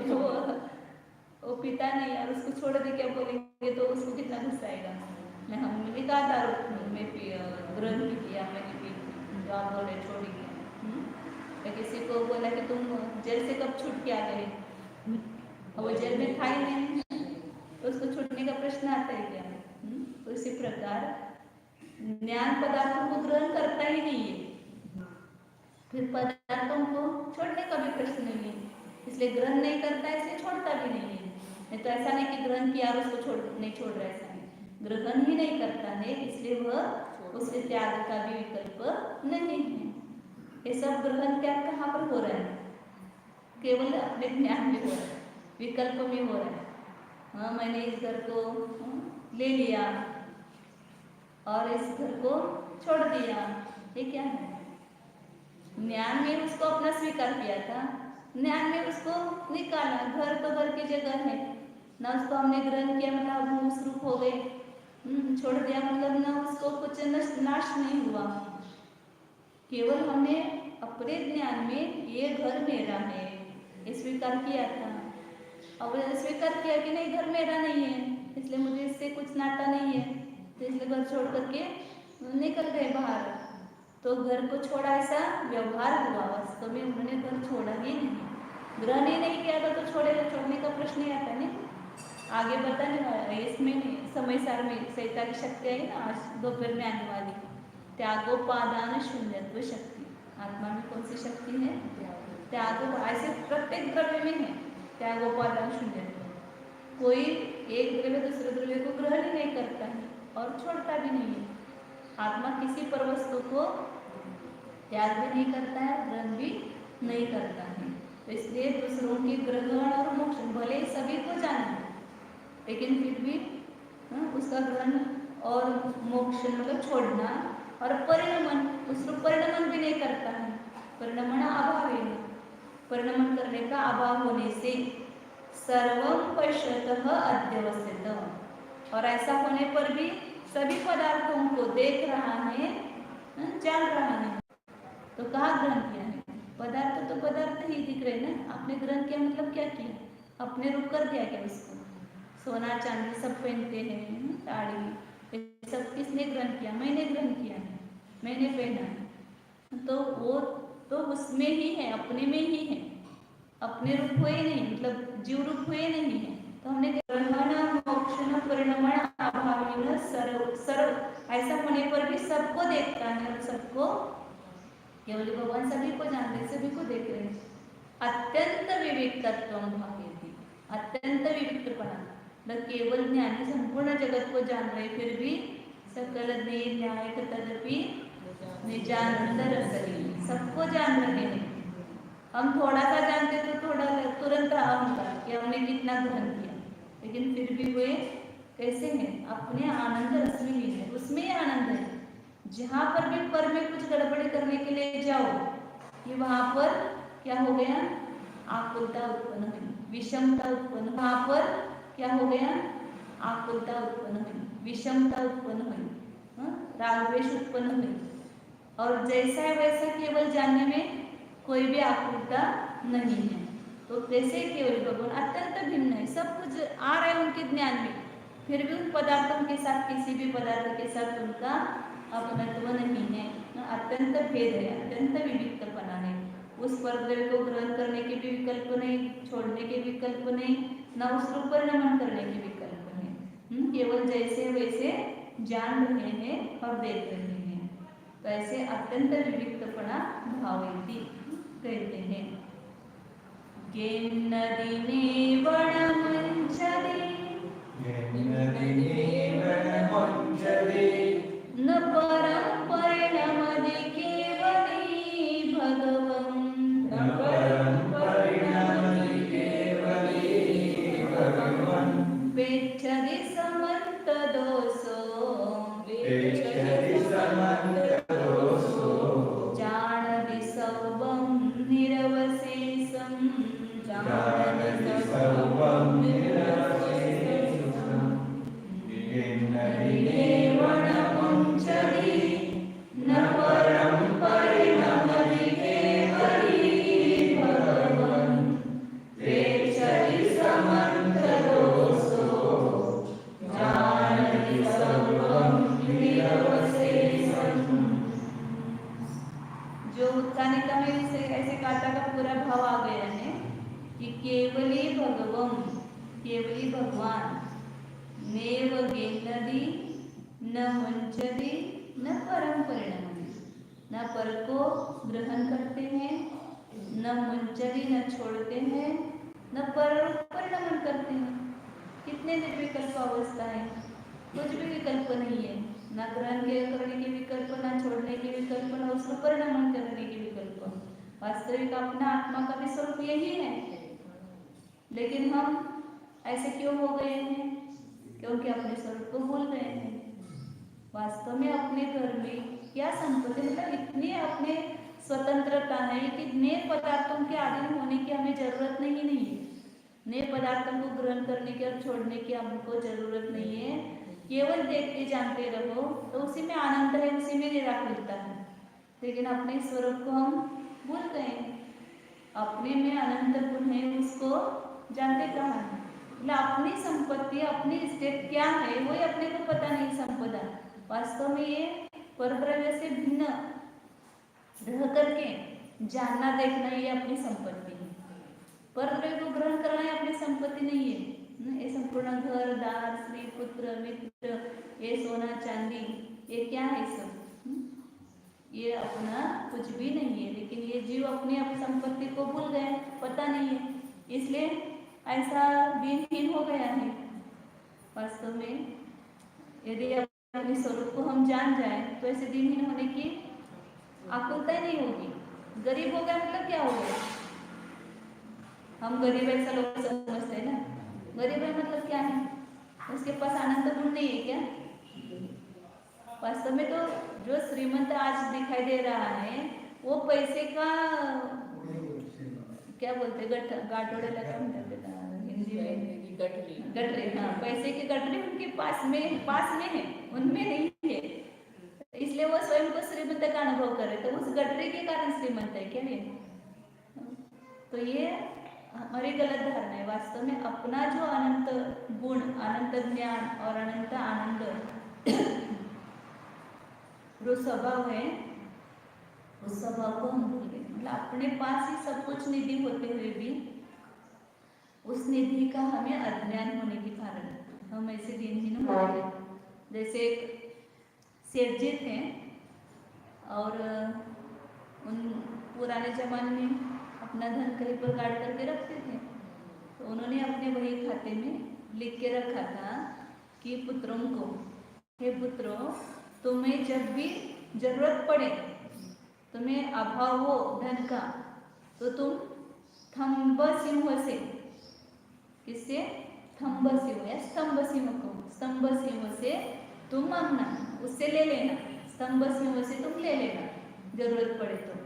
वो पीता नहीं और उसको छोड़ दी क्या बोलेंगे, तो उसको कितना गुस्सा आएगा। मैं हमने भी कहा दारू में ग्रहण भी किया, मैंने भी, जो आप बोल रहे छोड़ी क्या? या किसी को बोला कि तुम जेल से कब छूट के आ गए, और वो जेल में था ही नहीं, तो उसको छूटने का प्रश्न आता है क्या? तो इसी प्रकार ज्ञान पदार्थों को ग्रहण करता ही नहीं है, फिर पदार्थों को छोड़ने का भी प्रश्न नहीं है। इसलिए ग्रहण नहीं करता है, इसलिए छोड़ता भी नहीं है। नहीं तो ऐसा नहीं कि ग्रहण किया और उसको नहीं छोड़ रहा, ऐसा नहीं। ग्रहण ही नहीं करता है, इसलिए वह उसके त्याग का भी विकल्प नहीं है। ये सब ग्रहण त्याग कहाँ पर हो रहा है? केवल अपने ज्ञान में हो रहा है, विकल्प में हो रहा है। हाँ, मैंने इस घर को ले लिया और इस घर को छोड़ दिया, ये क्या है? ज्ञान में उसको अपना स्वीकार किया था, ज्ञान में उसको निकाला। घर तो घर की जगह है ना, उसको हमने ग्रहण किया मतलब हम उस रूप हो गए, छोड़ दिया मतलब ना उसको कुछ नाश नहीं हुआ। केवल हमने अपने ज्ञान में ये घर मेरा है ये स्वीकार किया था। अब स्वीकार किया कि नहीं घर मेरा नहीं है, इसलिए मुझे इससे कुछ नाता नहीं है, तो इसलिए घर छोड़ करके निकल गए बाहर। तो घर को छोड़ा ऐसा व्यवहार हुआ, वास्तव में उन्होंने घर छोड़ा ही नहीं, ग्रहण ही नहीं किया था, तो छोड़ने का प्रश्न ही आता नहीं। आगे बताने इसमें समय सार में सहिता की शक्ति आई ना, आज दोपहर में आने वाली त्यागोपादान शून्यत्व शक्ति। आत्मा में कौन सी शक्ति है? त्यागो, ऐसे प्रत्येक द्रव्य में है त्यागोपादान शून्यत्व। कोई एक द्रव्य दूसरे द्रव्य को ग्रहण ही नहीं करता है और छोड़ता भी नहीं है। आत्मा किसी पर वस्तु को त्याग भी नहीं करता है, ग्रहण भी नहीं करता है। तो इसलिए दूसरों की ग्रहण और मोक्ष भले सभी को जाना है, लेकिन फिर भी उसका ग्रहण और मोक्ष मतलब छोड़ना और परिणमन, उसको परिणमन भी नहीं करता है। परिणमन अभाव है, परिणमन करने का अभाव होने से सर्वं पश्यतः अध्यवस्थित, और ऐसा होने पर भी सभी पदार्थों को देख रहा है, जान रहा है। तो कहाँ ग्रहण किया है? पदार्थ तो पदार्थ ही दिख रहे ना, आपने ग्रहण किया मतलब क्या किया? अपने रूप कर दिया क्या उसको? सोना चांदी सब पहनते हैं, साड़ी, ये सब किसने ग्रहण किया? मैंने ग्रहण किया है, मैंने पहना है। तो वो तो उसमें ही है, अपने में ही है, अपने रूप हुए नहीं, मतलब जीव रूप हुए नहीं है। तो हमने ग्रहण मोक्षण परिणमन अभाव सर्व ऐसा होने पर भी सबको देखता है और सबको, केवल भगवान सभी को जानते हैं, सभी को देख रहे हैं। अत्यंत विविक्तत्व भावेति, अत्यंत विविक्तपना, न केवल ज्ञानी संपूर्ण जगत को जान रहे, फिर भी सकल न्याय तदपि निजानंद रसली, सबको जान रहे हैं। हम थोड़ा सा जानते तो थोड़ा तुरंत अहंकार कि हमने कितना ग्रहण किया, लेकिन फिर भी वे कैसे हैं? अपने आनंद रस में ही है, उसमें आनंद है। जहाँ पर भी पर में कुछ गड़बड़ी करने के लिए जाओ कि वहाँ पर क्या हो गया? आकुलता उत्पन्न हुई, विषमता उत्पन्न। वहाँ पर क्या हो गया? आकुलता उत्पन्न हुई, विषमता उत्पन्न हुई, राग द्वेष उत्पन्न हुई। और जैसा है वैसा केवल जानने में कोई भी आकुलता नहीं है। तो कैसे केवल भगवान अत्यंत भिन्न है, सब कुछ आ रहा है उनके ज्ञान में, फिर भी उन पदार्थों के साथ, किसी भी पदार्थ के साथ उनका अपनत्व नहीं है, अत्यंत भेद है, अत्यंत विविक्तपना है। उस परद्रव्य को ग्रहण करने के भी विकल्प नहीं, छोड़ने के विकल्प नहीं, न उसको परिणमन करने के विकल्प है। केवल जैसे वैसे जान रहे हैं और देख रहे हैं। तो ऐसे अत्यंत विविक्तपना भावेति कहते हैं। गेन्नदिने वणमुञ्चदे न परं परिणमति केवली भगवन्, वेच्छति समन्तदोषो जानति सर्वं निरवशेषं, न परं परिणमति केवली भगवन्, वेच्छति समन्तदोषो जानति सर्वं निरवशेषं। जो उत्थानिका में ऐसे काटा का पूरा भाव आ गया है कि केवली भगवं, केवली भगवान, नेव गेन्नदि न मुञ्चति न परम परिणमति, न पर को ग्रहण करते हैं, न मुंचरी न छोड़ते हैं, न पर परिणमन करते हैं। कितने निर्विकल्प अवस्था है, कुछ भी विकल्प नहीं है, न ग्रहण करने के विकल्प, न छोड़ने के विकल्प, न उसको परिणमन करने के विकल्प। वास्तविक अपना आत्मा का भी स्वरूप यही है, लेकिन हम ऐसे क्यों हो गए हैं? क्योंकि अपने स्वरूप को भूल गए हैं। वास्तव में अपने घर में क्या संपत्ति, मतलब इतनी अपने स्वतंत्रता है कि नए पदार्थों के अधीन होने की हमें जरूरत नहीं है। नए पदार्थों को ग्रहण करने की और छोड़ने की हमको जरूरत नहीं है। केवल देखते जानते रहो तो उसी में आनंद है, उसी में निराश मिलता है। लेकिन अपने स्वरूप को हम भूल गए। अपने में अनंत गुण है, उसको जानते कहाँ है? मतलब अपनी संपत्ति, अपनी स्टेट क्या है, वही अपने को पता नहीं। संपदा वास्तव में ये परद्रव्य से भिन्न रह करके जानना देखना ये अपनी संपत्ति है। परद्रव्य को ग्रहण करना ये अपनी संपत्ति नहीं है। ये संपूर्ण घर दार स्त्री पुत्र मित्र, ये सोना चांदी, ये क्या है सब? ये अपना कुछ भी नहीं है। लेकिन ये जीव अपनी संपत्ति को भूल गए, पता नहीं है, इसलिए ऐसा दिनहीन हो गया है। वास्तव में यदि अपने स्वरूप को हम जान जाए तो ऐसे दिनहीन होने की आकुलता ही नहीं होगी। गरीब हो गया मतलब क्या हो गया? हम गरीब ऐसा लोग समझते हैं ना। गरीब है मतलब क्या है? उसके पास आनंद गुण नहीं है क्या? वास्तव में तो जो श्रीमंत आज दिखाई दे रहा है वो पैसे का क्या बोलते, गाठोड़े लगा हिंदी में गठरी। हाँ, पैसे की गठरी उनके पास में है, उनमें नहीं है। इसलिए वो स्वयं को श्रीमंत का अनुभव करे, तो उस गठरी के कारण श्रीमंत है क्या ये? तो ये हमारी गलत धारणा है। वास्तव में अपना जो अनंत गुण, अनंत ज्ञान और अनंत आनंद जो स्वभाव है, उस स्वभाव को हम भूल गए। मतलब अपने पास ही सब कुछ निधि होते हुए भी उस निधि का हमें अज्ञान होने के कारण हम ऐसे दिनहीन हो गए। जैसे एक सेठ जी थे और उन पुराने जमाने में अपना धन कहीं पर गाड़ करके रखते थे, तो उन्होंने अपने वही खाते में लिख के रखा था कि पुत्रों को, हे पुत्रों, तुम्हें जब भी जरूरत पड़े, तुम्हें अभाव हो धन का, तो तुम थंब सिंह से, किससे? थंब सिंह या स्तंभ सिंह को, स्तंभ सिंह से तुम मांगना, उससे ले लेना, स्तंभ सिंह से तुम ले लेना जरूरत पड़े तो।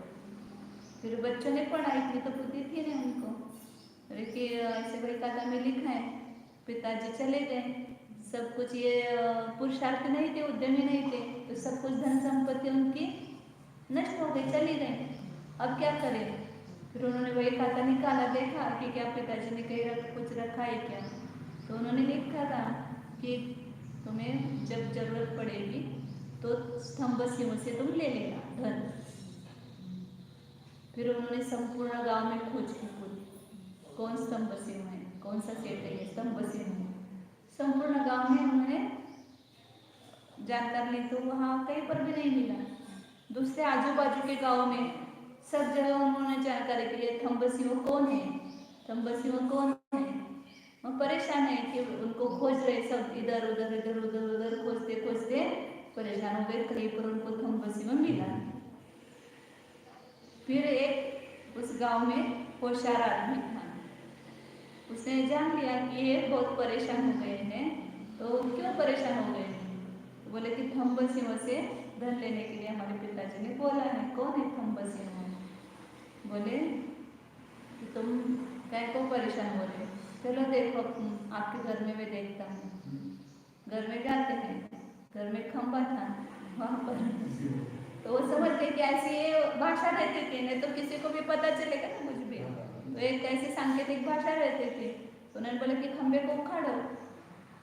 फिर बच्चों ने पढ़ाई की तो बुद्धि थी ना उनको, अरे कि ऐसे भाई खाता में लिखा है। पिताजी चले गए, सब कुछ ये पुरुषार्थ नहीं थे, उद्यमी नहीं थे, तो सब कुछ धन संपत्ति उनकी नष्ट हो गई, चली गई। अब क्या करें? फिर उन्होंने वही खाता निकाला, देखा कि क्या पिताजी ने कहीं कुछ रखा है क्या, तो उन्होंने लिखा था कि तुम्हें जब जरूरत पड़ेगी तो स्तंभ सिंह से तुम ले लेना धन। फिर उन्होंने संपूर्ण गांव में खोज की, कौन स्तंभ सिंह है, कौन सा सेठ है, स्तंभ सिंह है। संपूर्ण गांव में उन्होंने जानकारी ली तो वहाँ कहीं पर भी नहीं मिला। दूसरे आजू बाजू के गांव में सब जगह उन्होंने जानकारी के लिए थंब सिंह कौन है, थंब सिंह कौन है। वो परेशान है कि उनको खोज रहे, सब इधर उधर इधर उधर उधर खोजते खोजते परेशान हो गए, कहीं पर उनको थंब सिंह मिला। फिर एक उस गांव में होशियार आदमी था, उसने जान लिया कि ये बहुत परेशान हो गए हैं। तो क्यों परेशान हो गए? तो बोले कि थंब सिंह से धन लेने के लिए हमारे पिताजी ने बोला है। कौन है थंब सिंह? बोले कि तुम क्या को परेशान हो रहे, चलो देखो आपके घर में मैं देखता हूँ। घर में जाते हैं, घर में खंबा था वहाँ पर, तो वो समझ गए कि ऐसी ये भाषा रहती थी, नहीं तो किसी को भी पता चलेगा ना कुछ भी। तो एक ऐसी सांकेतिक भाषा रहती थी। तो उन्होंने बोला कि खंबे को उखाड़ो।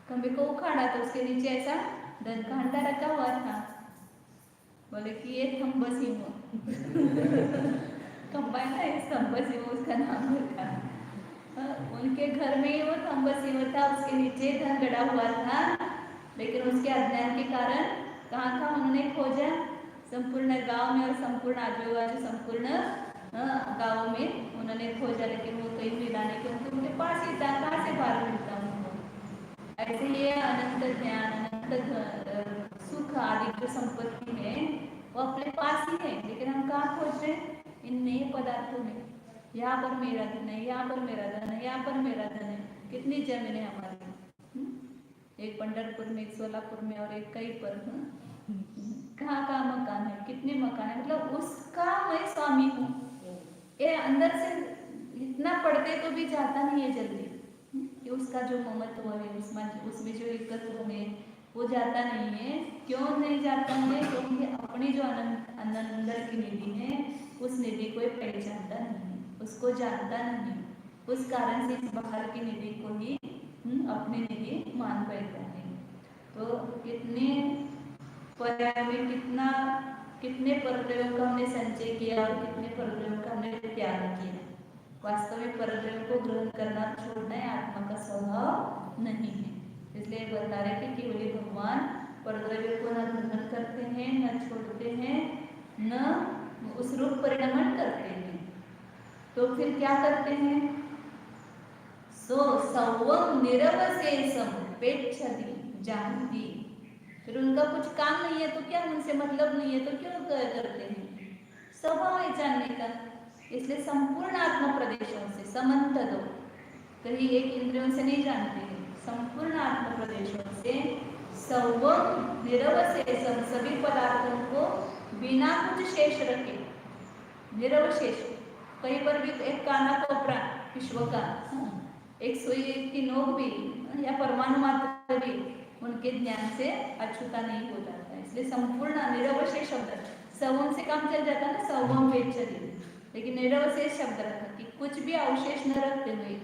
खंबे को उखाड़ा तो उसके नीचे ऐसा धन का हंडा रखा हुआ था। बोले कि ये थंब सिंह खंबा है ना, स्तंभ सिंह उसका नाम रखा। उनके घर में वो थंब सिंह था, उसके नीचे धन गड़ा हुआ था, लेकिन उसके अज्ञान के कारण कहाँ कहाँ उन्होंने खोजा, संपूर्ण गांव में और संपूर्ण आजू बाजू संपूर्ण गाँव में उन्होंने खोजा, लेकिन वो कहीं मिला नहीं, क्योंकि उनके पास ही था, कहाँ से बाहर मिलता उनको। ऐसे ये अनंत ज्ञान, अनंत सुख आदि जो संपत्ति है वो अपने पास ही है, लेकिन हम कहाँ खोज रहे हैं, इन नए पदार्थों में। यहाँ पर मेरा धन है, यहाँ पर मेरा धन है, यहाँ पर मेरा धन है। कितनी जमीन है हमारी, एक पंढरपुर में, एक सोलापुर में और एक कई पर। कहाँ कहाँ मकान है, कितने मकान है, मतलब उसका मैं स्वामी हूँ। ये अंदर से इतना पढ़ते तो भी जाता नहीं है जल्दी, कि उसका जो ममत्व है, उसमें जो एकत्व है वो जाता नहीं है। क्यों नहीं जाता है? क्योंकि अपनी जो अंदर की निधि है उस निधि को पहचानता नहीं, उसको जानता नहीं। उस कारण से इस बाहर की निधि को ही अपनी निधि मान बैठता है। तो कितने पर्याय में कितने परद्रव्यों का हमने संचय किया और कितने परद्रव्यों का हमने त्याग किया। वास्तव में परद्रव्यों को ग्रहण करना छोड़ना है आत्मा का स्वभाव नहीं है। इसलिए बता रहे थे कि वही भगवान परद्रव्य को न ग्रहण करते हैं, न छोड़ते हैं, न उस रूप परिणमन करते हैं। तो फिर क्या करते हैं? सो सवम निरवशेषम पेक्षति जानती। फिर उनका कुछ काम नहीं है तो क्या, उनसे मतलब नहीं है तो क्यों करते हैं? स्वभाव है जानने का। इसलिए संपूर्ण आत्म प्रदेशों से समन्त दो, कहीं एक इंद्रियों से नहीं जानते हैं, संपूर्ण आत्म प्रदेशों से सर्वम निरवशेषम, सभी पदार्थों को बिना कुछ शेष रखे, निरवशेष। कहीं पर भी एक काना कोपरा विश्व का, एक सुई की नोक भी या परमाणु मात्र भी उनके ज्ञान से अछूता नहीं हो जाता है। इसलिए संपूर्ण निरवशेष शब्द, सवम से काम चल जाता है ना, सवम पेक्षति, लेकिन निरवशेष शब्द रखा कि कुछ भी अवशेष न रखते हुए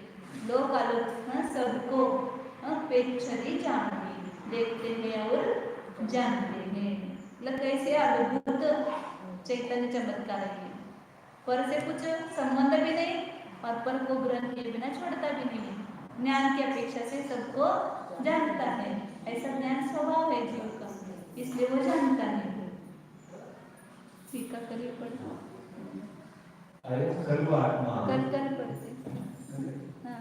लोक आलोक सबको पेक्षति जानते, देखते हैं और जानते हैं। मतलब कैसे अद्भुत चैतन्य चमत्कार है, पर से कुछ संबंध भी नहीं और पर को ग्रहण किए बिना छोड़ता भी नहीं है। ज्ञान की अपेक्षा से सबको जानता है, ऐसा ज्ञान स्वभाव है जीव का, इसलिए वो जानता है। टीका करिए पढ़ो। अरे सर्व आत्मा कल पढ़ते हाँ।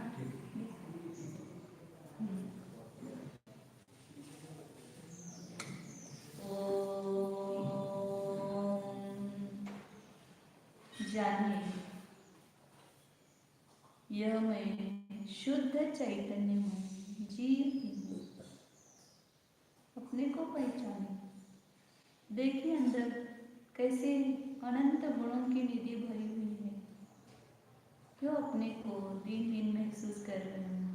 जानिए यह मैं शुद्ध चैतन्य हूँ, जीव ही हूँ। अपने को पहचाने, देखिए अंदर कैसे अनंत गुणों की निधि भरी हुई है। क्यों अपने को दीनहीन महसूस कर रहे हैं?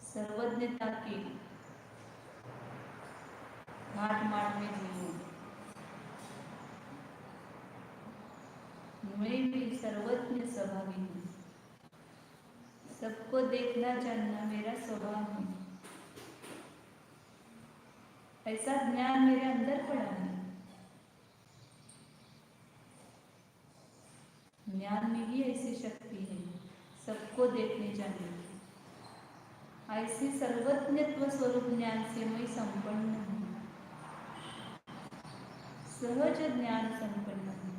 सर्वज्ञता की माट में जियो। मैं भी सर्वज्ञ स्वभावी हूँ, सबको देखना जानना मेरा स्वभाव है। ऐसा ज्ञान मेरे अंदर पड़ा है। ज्ञान में ही ऐसी शक्ति है सबको देखने जानने की। ऐसी सर्वज्ञत्व स्वरूप ज्ञान से मैं संपन्न हूँ, सहज ज्ञान संपन्न हूँ,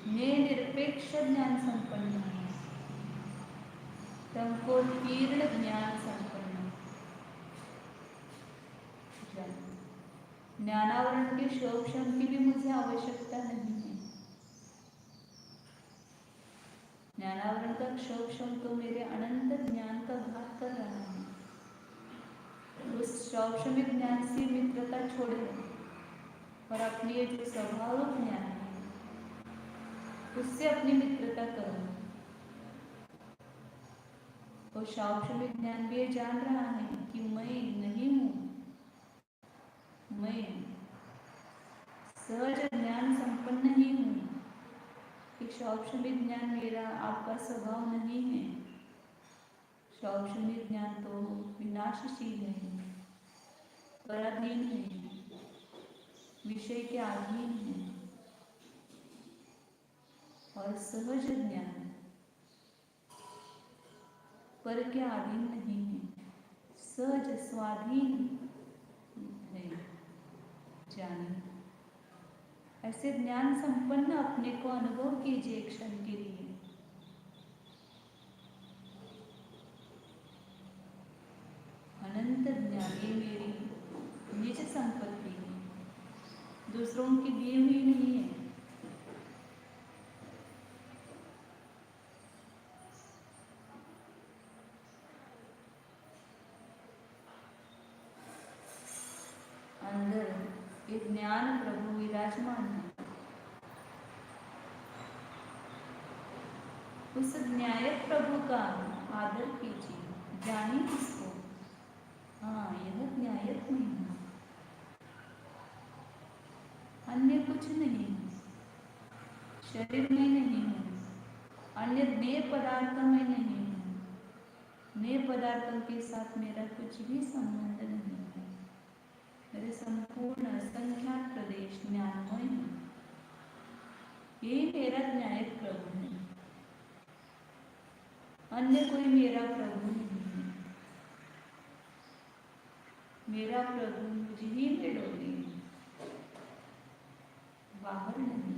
मैं निरपेक्ष ज्ञान संपन्न हूँ, संकोचीर्ण ज्ञान संपन्न हूँ। ज्ञानावरण के शोक्षण की भी मुझे आवश्यकता नहीं है। ज्ञानावरण का शोक्षण तो मेरे अनंत ज्ञान का घात कर रहा है। उस शौक्षमिक ज्ञान से मित्रता छोड़े और अपनी ये जो स्वभाव ज्ञान है उससे अपनी मित्रता करो। और शौक्षमिक ज्ञान भी ये जान रहा है कि मैं नहीं हूँ, मैं सहज ज्ञान संपन्न ही हूँ। एक शौक्षमिक ज्ञान मेरा आपका स्वभाव नहीं है। शौक्षमिक ज्ञान तो विनाशशील है, पराधीन है, विषय के अधीन है। और सहज ज्ञान पर के अधीन नहीं है, सहज स्वाधीन है जानिए। ऐसे ज्ञान संपन्न अपने को अनुभव कीजिए क्षण के लिए। अनंत ज्ञान ये मेरी निज संपत्ति है, दूसरों की दी हुई नहीं है। अंदर एक ज्ञान प्रभु विराजमान है। उस न्यायक प्रभु का आदर कीजिए, जानिए इसको। हाँ, यह न्यायक नहीं है, अन्य कुछ नहीं है, शरीर में नहीं है, अन्य देह पदार्थ में नहीं है। देह पदार्थों के साथ मेरा कुछ भी संबंध नहीं है। मेरे संपूर्ण असंख्यात प्रदेश ज्ञानमय है। यही मेरा न्यायक प्रभु है, अन्य कोई मेरा प्रभु नहीं है। मेरा प्रभु मुझे ही में डोले, बाहर नहीं।